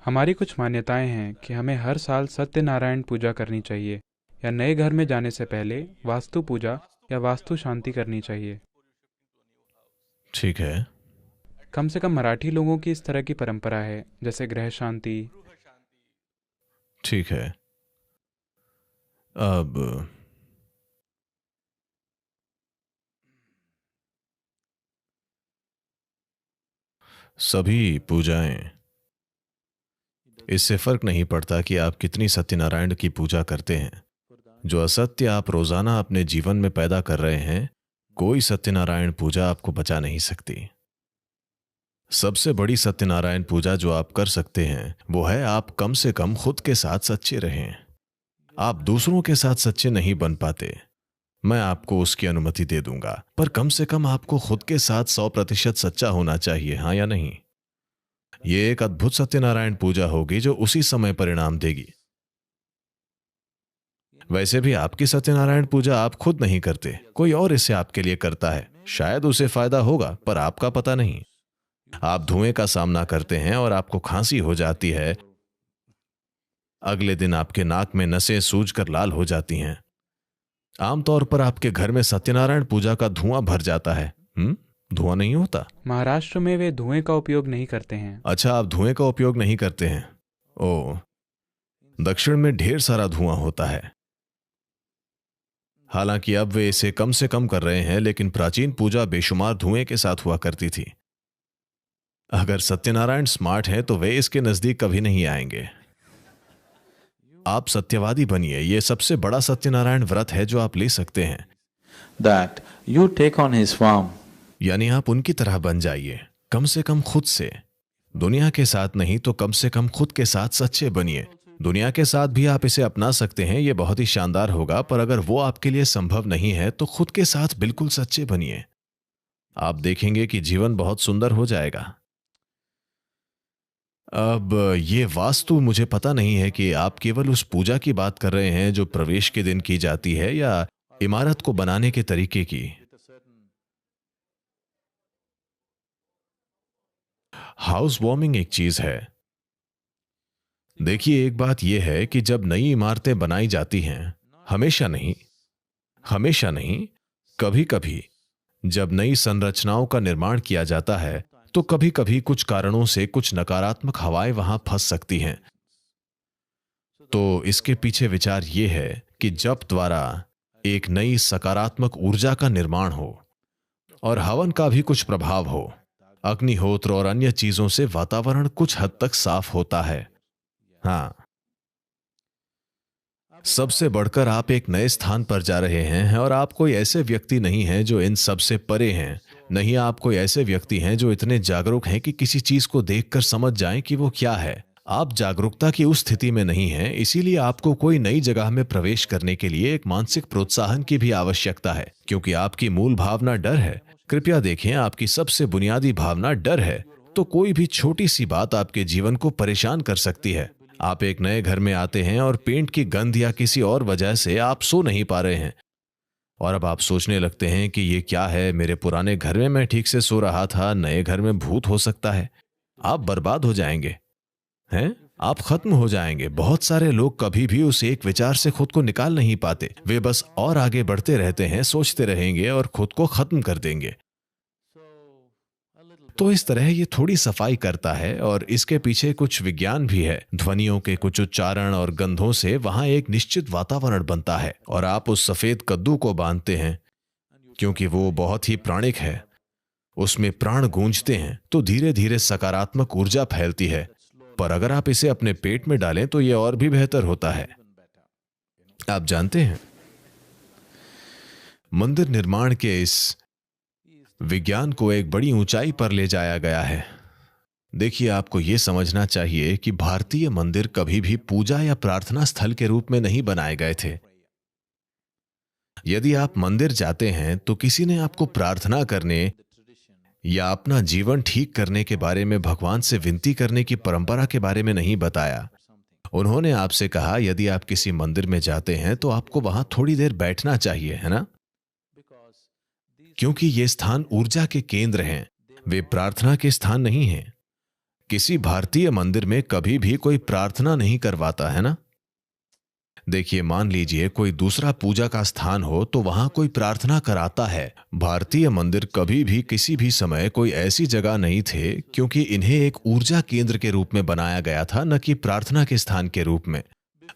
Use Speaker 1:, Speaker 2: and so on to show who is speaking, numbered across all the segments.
Speaker 1: हमारी कुछ मान्यताएं हैं कि हमें हर साल सत्यनारायण पूजा करनी चाहिए या नए घर में जाने से पहले वास्तु पूजा या वास्तु शांति करनी चाहिए।
Speaker 2: ठीक है।
Speaker 1: कम से कम मराठी लोगों की इस तरह की परंपरा है, जैसे गृह शांति।
Speaker 2: ठीक है। अब सभी पूजाएं, इससे फर्क नहीं पड़ता कि आप कितनी सत्यनारायण की पूजा करते हैं। जो असत्य आप रोजाना अपने जीवन में पैदा कर रहे हैं, कोई सत्यनारायण पूजा आपको बचा नहीं सकती। सबसे बड़ी सत्यनारायण पूजा जो आप कर सकते हैं वो है आप कम से कम खुद के साथ सच्चे रहें। आप दूसरों के साथ सच्चे नहीं बन पाते, मैं आपको उसकी अनुमति दे दूंगा, पर कम से कम आपको खुद के साथ 100% सच्चा होना चाहिए, हाँ या नहीं? ये एक अद्भुत सत्यनारायण पूजा होगी जो उसी समय परिणाम देगी। वैसे भी आपकी सत्यनारायण पूजा आप खुद नहीं करते, कोई और इसे आपके लिए करता है। शायद उसे फायदा होगा पर आपका पता नहीं। आप धुएं का सामना करते हैं और आपको खांसी हो जाती है, अगले दिन आपके नाक में नसें सूजकर लाल हो जाती हैं। आमतौर पर आपके घर में सत्यनारायण पूजा का धुआं भर जाता है। धुआं नहीं होता?
Speaker 1: महाराष्ट्र में वे धुएं का उपयोग नहीं करते हैं।
Speaker 2: अच्छा, आप धुएं का उपयोग नहीं करते हैं। ओ, दक्षिण में ढेर सारा धुआं होता है। हालांकि अब वे इसे कम से कम कर रहे हैं, लेकिन प्राचीन पूजा बेशुमार धुएं के साथ हुआ करती थी। अगर सत्यनारायण स्मार्ट हैं तो वे इसके नजदीक कभी नहीं आएंगे। आप सत्यवादी बनिए, यह सबसे बड़ा सत्यनारायण व्रत है जो आप ले सकते हैं।
Speaker 3: That you take on his form.
Speaker 2: यानी आप उनकी तरह बन जाइए, कम से कम खुद से। दुनिया के साथ नहीं तो कम से कम खुद के साथ सच्चे बनिए। दुनिया के साथ भी आप इसे अपना सकते हैं, यह बहुत ही शानदार होगा, पर अगर वो आपके लिए संभव नहीं है तो खुद के साथ बिल्कुल सच्चे बनिए। आप देखेंगे कि जीवन बहुत सुंदर हो जाएगा। अब ये वास्तु, मुझे पता नहीं है कि आप केवल उस पूजा की बात कर रहे हैं जो प्रवेश के दिन की जाती है या इमारत को बनाने के तरीके की। हाउस वार्मिंग एक चीज है। देखिए, एक बात यह है कि जब नई इमारतें बनाई जाती हैं, हमेशा नहीं, कभी कभी जब नई संरचनाओं का निर्माण किया जाता है तो कभी कभी कुछ कारणों से कुछ नकारात्मक हवाएं वहां फंस सकती हैं। तो इसके पीछे विचार यह है कि जप द्वारा एक नई सकारात्मक ऊर्जा का निर्माण हो और हवन का भी कुछ प्रभाव हो। अग्निहोत्र और अन्य चीजों से वातावरण कुछ हद तक साफ होता है। हाँ, सबसे बढ़कर आप एक नए स्थान पर जा रहे हैं और आप कोई ऐसे व्यक्ति नहीं हैं जो इन सब से परे हैं। नहीं, आप कोई ऐसे व्यक्ति हैं जो इतने जागरूक हैं कि किसी चीज को देखकर समझ जाएं कि वो क्या है। आप जागरूकता की उस स्थिति में नहीं हैं, इसीलिए आपको कोई नई जगह में प्रवेश करने के लिए एक मानसिक प्रोत्साहन की भी आवश्यकता है, क्योंकि आपकी मूल भावना डर है। कृपया देखें, आपकी सबसे बुनियादी भावना डर है। तो कोई भी छोटी सी बात आपके जीवन को परेशान कर सकती है। आप एक नए घर में आते हैं और पेंट की गंध या किसी और वजह से आप सो नहीं पा रहे हैं, और अब आप सोचने लगते हैं कि ये क्या है, मेरे पुराने घर में मैं ठीक से सो रहा था, नए घर में भूत हो सकता है। आप बर्बाद हो जाएंगे, हैं? आप खत्म हो जाएंगे। बहुत सारे लोग कभी भी उस एक विचार से खुद को निकाल नहीं पाते। वे बस और आगे बढ़ते रहते हैं, सोचते रहेंगे और खुद को खत्म कर देंगे। तो इस तरह ये थोड़ी सफाई करता है, और इसके पीछे कुछ विज्ञान भी है। ध्वनियों के कुछ उच्चारण और गंधों से वहां एक निश्चित वातावरण बनता है, और आप उस सफेद कद्दू को बांधते हैं क्योंकि वो बहुत ही प्राणिक है। उसमें प्राण गूंजते हैं तो धीरे धीरे सकारात्मक ऊर्जा फैलती है। पर अगर आप इसे अपने पेट में डालें तो यह और भी बेहतर होता है। आप जानते हैं, मंदिर निर्माण के इस विज्ञान को एक बड़ी ऊंचाई पर ले जाया गया है। देखिए, आपको यह समझना चाहिए कि भारतीय मंदिर कभी भी पूजा या प्रार्थना स्थल के रूप में नहीं बनाए गए थे। यदि आप मंदिर जाते हैं तो किसी ने आपको प्रार्थना करने या अपना जीवन ठीक करने के बारे में, भगवान से विनती करने की परंपरा के बारे में नहीं बताया। उन्होंने आपसे कहा, यदि आप किसी मंदिर में जाते हैं तो आपको वहां थोड़ी देर बैठना चाहिए, है ना? क्योंकि ये स्थान ऊर्जा के केंद्र हैं, वे प्रार्थना के स्थान नहीं हैं। किसी भारतीय मंदिर में कभी भी कोई प्रार्थना नहीं करवाता है ना। देखिए, मान लीजिए कोई दूसरा पूजा का स्थान हो तो वहां कोई प्रार्थना कराता है। भारतीय मंदिर कभी भी किसी भी समय कोई ऐसी जगह नहीं थे, क्योंकि इन्हें एक ऊर्जा केंद्र के रूप में बनाया गया था, न कि प्रार्थना के स्थान के रूप में।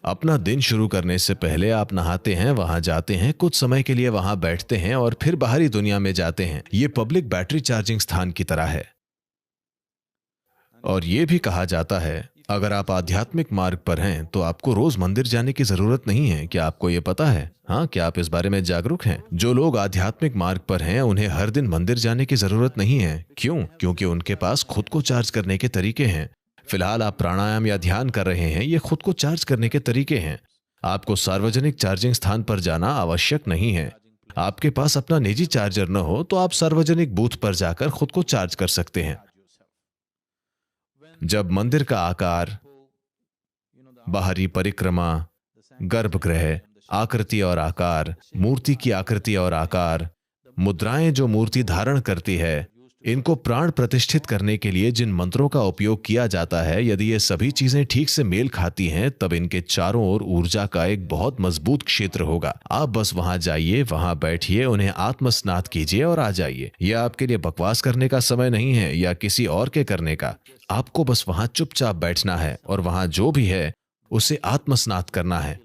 Speaker 2: अपना दिन शुरू करने से पहले आप नहाते हैं, वहां जाते हैं, कुछ समय के लिए वहां बैठते हैं और फिर बाहरी दुनिया में जाते हैं। ये पब्लिक बैटरी चार्जिंग स्थान की तरह है। और ये भी कहा जाता है, अगर आप आध्यात्मिक मार्ग पर हैं तो आपको रोज मंदिर जाने की जरूरत नहीं है। क्या आपको ये पता है? हाँ, क्या आप इस बारे में जागरूक हैं? जो लोग आध्यात्मिक मार्ग पर हैं उन्हें हर दिन मंदिर जाने की जरूरत नहीं है। क्यों? क्योंकि उनके पास खुद को चार्ज करने के तरीके हैं। फिलहाल आप प्राणायाम या ध्यान कर रहे हैं, ये खुद को चार्ज करने के तरीके हैं। आपको सार्वजनिक चार्जिंग स्थान पर जाना आवश्यक नहीं है। आपके पास अपना निजी चार्जर न हो तो आप सार्वजनिक बूथ पर जाकर खुद को चार्ज कर सकते हैं। जब मंदिर का आकार, बाहरी परिक्रमा, गर्भगृह, आकृति और आकार, मूर्ति की आकृति और आकार, मुद्राएं जो मूर्ति धारण करती है, इनको प्राण प्रतिष्ठित करने के लिए जिन मंत्रों का उपयोग किया जाता है, यदि ये सभी चीजें ठीक से मेल खाती हैं, तब इनके चारों ओर ऊर्जा का एक बहुत मजबूत क्षेत्र होगा। आप बस वहां जाइए, वहां बैठिए, उन्हें आत्मस्नात कीजिए और आ जाइए। यह आपके लिए बकवास करने का समय नहीं है या किसी और के करने का। आपको बस वहां चुपचाप बैठना है और वहां जो भी है उसे आत्मस्नात करना है।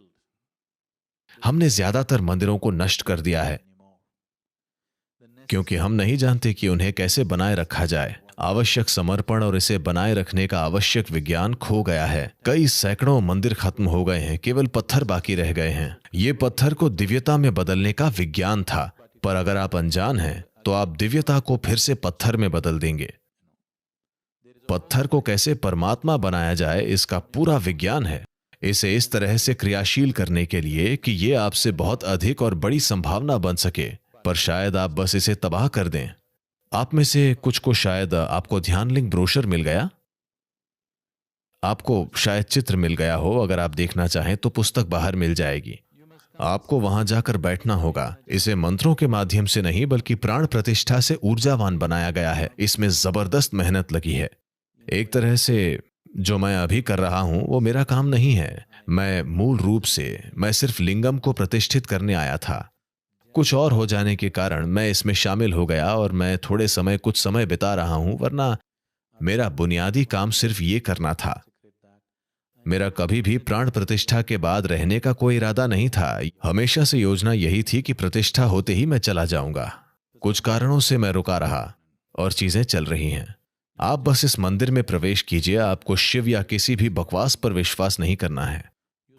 Speaker 2: हमने ज्यादातर मंदिरों को नष्ट कर दिया है क्योंकि हम नहीं जानते कि उन्हें कैसे बनाए रखा जाए। आवश्यक समर्पण और इसे बनाए रखने का आवश्यक विज्ञान खो गया है। कई सैकड़ों मंदिर खत्म हो गए हैं, केवल पत्थर बाकी रह गए हैं। ये पत्थर को दिव्यता में बदलने का विज्ञान था, पर अगर आप अनजान हैं तो आप दिव्यता को फिर से पत्थर में बदल देंगे। पत्थर को कैसे परमात्मा बनाया जाए, इसका पूरा विज्ञान है। इसे इस तरह से क्रियाशील करने के लिए कि ये आपसे बहुत अधिक और बड़ी संभावना बन सके, पर शायद आप बस इसे तबाह कर दें। आप में से कुछ को शायद आपको ध्यान लिंक ब्रोशर मिल गया, आपको शायद चित्र मिल गया हो। अगर आप देखना चाहें तो पुस्तक बाहर मिल जाएगी। आपको वहां जाकर बैठना होगा। इसे मंत्रों के माध्यम से नहीं बल्कि प्राण प्रतिष्ठा से ऊर्जावान बनाया गया है। इसमें जबरदस्त मेहनत लगी है। एक तरह से जो मैं अभी कर रहा हूं वो मेरा काम नहीं है। मैं सिर्फ लिंगम को प्रतिष्ठित करने आया था। कुछ और हो जाने के कारण मैं इसमें शामिल हो गया और मैं कुछ समय बिता रहा हूं, वरना मेरा बुनियादी काम सिर्फ ये करना था। मेरा कभी भी प्राण प्रतिष्ठा के बाद रहने का कोई इरादा नहीं था। हमेशा से योजना यही थी कि प्रतिष्ठा होते ही मैं चला जाऊंगा। कुछ कारणों से मैं रुका रहा और चीजें चल रही हैं। आप बस इस मंदिर में प्रवेश कीजिए। आपको शिव या किसी भी बकवास पर विश्वास नहीं करना है।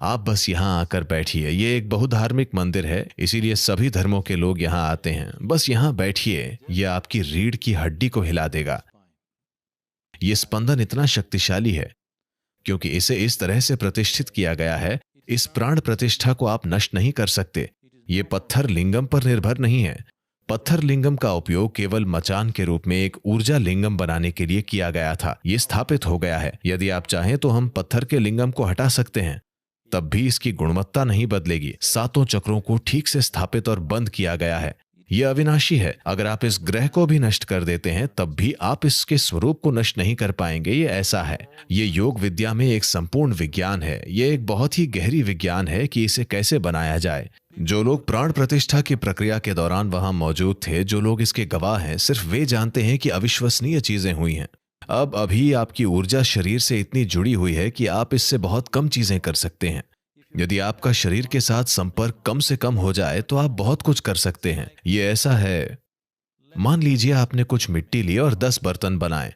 Speaker 2: आप बस यहाँ आकर बैठिए। ये एक बहुधार्मिक मंदिर है, इसीलिए सभी धर्मों के लोग यहाँ आते हैं। बस यहाँ बैठिए, यह आपकी रीढ़ की हड्डी को हिला देगा। ये स्पंदन इतना शक्तिशाली है क्योंकि इसे इस तरह से प्रतिष्ठित किया गया है। इस प्राण प्रतिष्ठा को आप नष्ट नहीं कर सकते। ये पत्थर लिंगम पर निर्भर नहीं है। पत्थर लिंगम का उपयोग केवल मचान के रूप में एक ऊर्जा लिंगम बनाने के लिए किया गया था। ये स्थापित हो गया है। यदि आप चाहें तो हम पत्थर के लिंगम को हटा सकते हैं, तब भी इसकी गुणवत्ता नहीं बदलेगी। सातों चक्रों को ठीक से स्थापित और बंद किया गया है। यह अविनाशी है। अगर आप इस ग्रह को भी नष्ट कर देते हैं तब भी आप इसके स्वरूप को नष्ट नहीं कर पाएंगे। ये ऐसा है। ये योग विद्या में एक संपूर्ण विज्ञान है। ये एक बहुत ही गहरी विज्ञान है कि इसे कैसे बनाया जाए। जो लोग प्राण प्रतिष्ठा की प्रक्रिया के दौरान वहां मौजूद थे, जो लोग इसके गवाह हैं, सिर्फ वे जानते हैं कि अविश्वसनीय चीजें हुई हैं। अब अभी आपकी ऊर्जा शरीर से इतनी जुड़ी हुई है कि आप इससे बहुत कम चीजें कर सकते हैं। यदि आपका शरीर के साथ संपर्क कम से कम हो जाए तो आप बहुत कुछ कर सकते हैं। ये ऐसा है, मान लीजिए आपने कुछ मिट्टी ली और 10 बर्तन बनाए।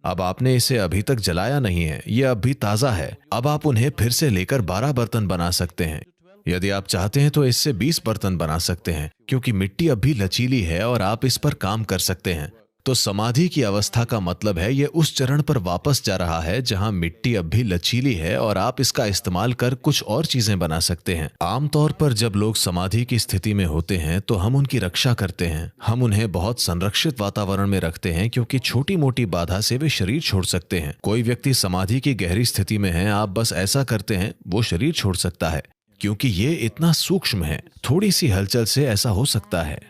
Speaker 2: अब आपने इसे अभी तक जलाया नहीं है, यह अब भी ताजा है। अब आप उन्हें फिर से लेकर 12 बर्तन बना सकते हैं। यदि आप चाहते हैं तो इससे 20 बर्तन बना सकते हैं, क्योंकि मिट्टी अब भी लचीली है और आप इस पर काम कर सकते हैं। तो समाधि की अवस्था का मतलब है यह उस चरण पर वापस जा रहा है जहां मिट्टी अब भी लचीली है और आप इसका इस्तेमाल कर कुछ और चीजें बना सकते हैं। आमतौर पर जब लोग समाधि की स्थिति में होते हैं तो हम उनकी रक्षा करते हैं। हम उन्हें बहुत संरक्षित वातावरण में रखते हैं क्योंकि छोटी मोटी बाधा से वे शरीर छोड़ सकते हैं। कोई व्यक्ति समाधि की गहरी स्थिति में है, आप बस ऐसा करते हैं, वो शरीर छोड़ सकता है क्योंकि ये इतना सूक्ष्म है। थोड़ी सी हलचल से ऐसा हो सकता है।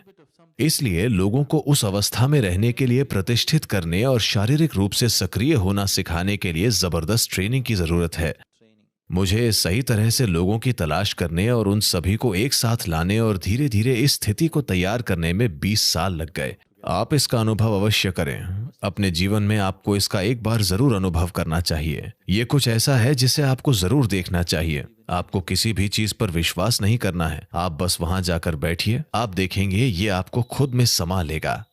Speaker 2: इसलिए लोगों को उस अवस्था में रहने के लिए प्रतिष्ठित करने और शारीरिक रूप से सक्रिय होना सिखाने के लिए जबरदस्त ट्रेनिंग की जरूरत है। मुझे सही तरह से लोगों की तलाश करने और उन सभी को एक साथ लाने और धीरे धीरे इस स्थिति को तैयार करने में 20 साल लग गए। आप इसका अनुभव अवश्य करें। अपने जीवन में आपको इसका एक बार जरूर अनुभव करना चाहिए। ये कुछ ऐसा है जिसे आपको जरूर देखना चाहिए। आपको किसी भी चीज पर विश्वास नहीं करना है, आप बस वहां जाकर बैठिए, आप देखेंगे ये आपको खुद में समा लेगा।